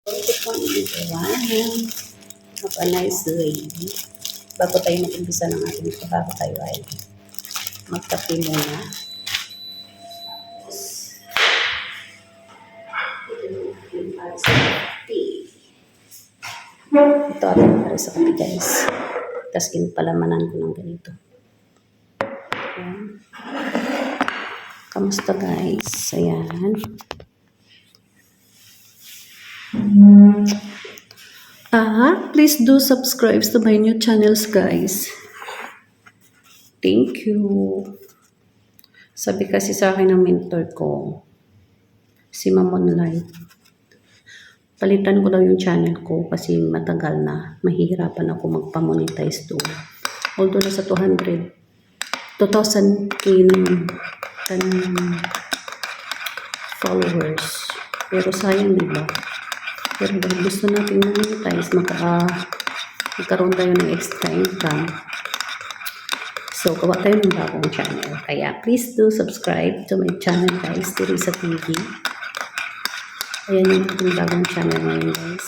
Good morning everyone. Have a nice day. Bago tayo mag-umpisa ng ating trabaho, tayo ay magkape muna. Ito ating para sa kape guys. Tapos kinapalamanan ko ng ganito. Ayan. Kamusta guys? Ayan. Please do subscribe to my new channels guys. Thank you. Sabi kasi sa akin ng mentor ko, si Mamon Light, palitan ko daw yung channel ko kasi matagal na. Mahihirapan ako magpa-monetize doon. Although nasa 2,000k ng followers. Pero sayang diba? Pero dahil gusto natin monetize, magkaroon tayo ng extra income. So, gawa tayo ng bagong channel. Kaya, please do subscribe to my channel guys, Teresa TV. Ayan yung ating bagong channel ngayon guys.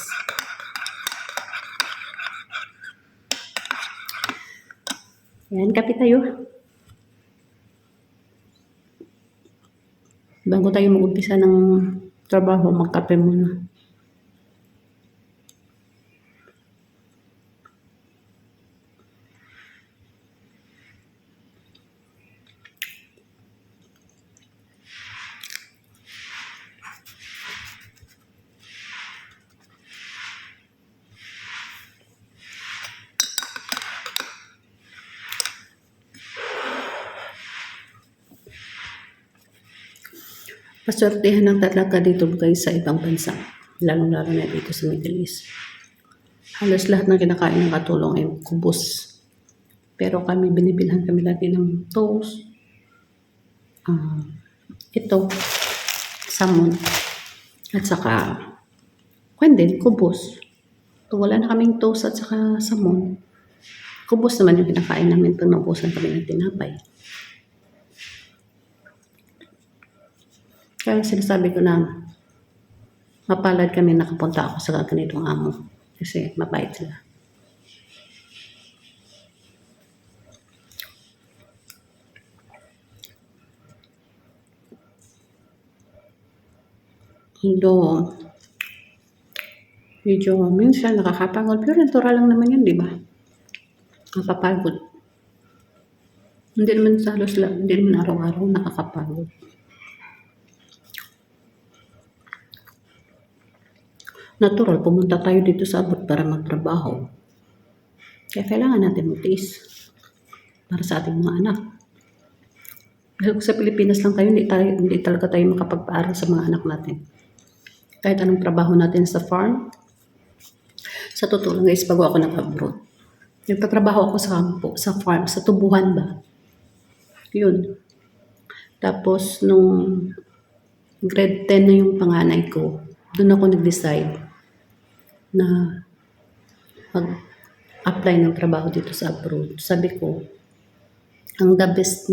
Ayan, kape tayo. Bago tayo mag-umpisa ng trabaho, magkape muna. Paswertehan ng talaga dito guys sa ibang bansa, lalong-lalo na dito sa Middle East. Halos lahat ng kinakain ng katulong ay kubos. Pero kami, binibilhan kami lagi ng toast. Ito, salmon. At saka, din, kubos. So, wala na kaming toast at saka salmon. Kubos naman yung kinakain namin pag naubusan kami ng tinapay. Kaya sinasabi ko na mapalad kami nakapunta ako sa ganitong amo. Kasi mabait sila. Medyo minsan nakakapagod. Pero natural lang naman yun, di ba? Nakakapagod. Hindi naman halos lang, hindi naman araw-araw nakakapagod. Natural, pumunta tayo dito sa abroad para magtrabaho. Kaya kailangan natin magtiis para sa ating mga anak. Dahil sa Pilipinas lang tayo, hindi talaga tayo makapagpaaral sa mga anak natin. Kahit anong trabaho natin sa farm. Sa totoo lang guys, bago ako nag-abroad, nagtatrabaho ako sa campo, sa farm, sa tubuhan ba. Yun. Tapos, nung grade 10 na yung panganay ko, doon ako nag-decide na mag-apply ng trabaho dito sa abroad. Sabi ko, ang the best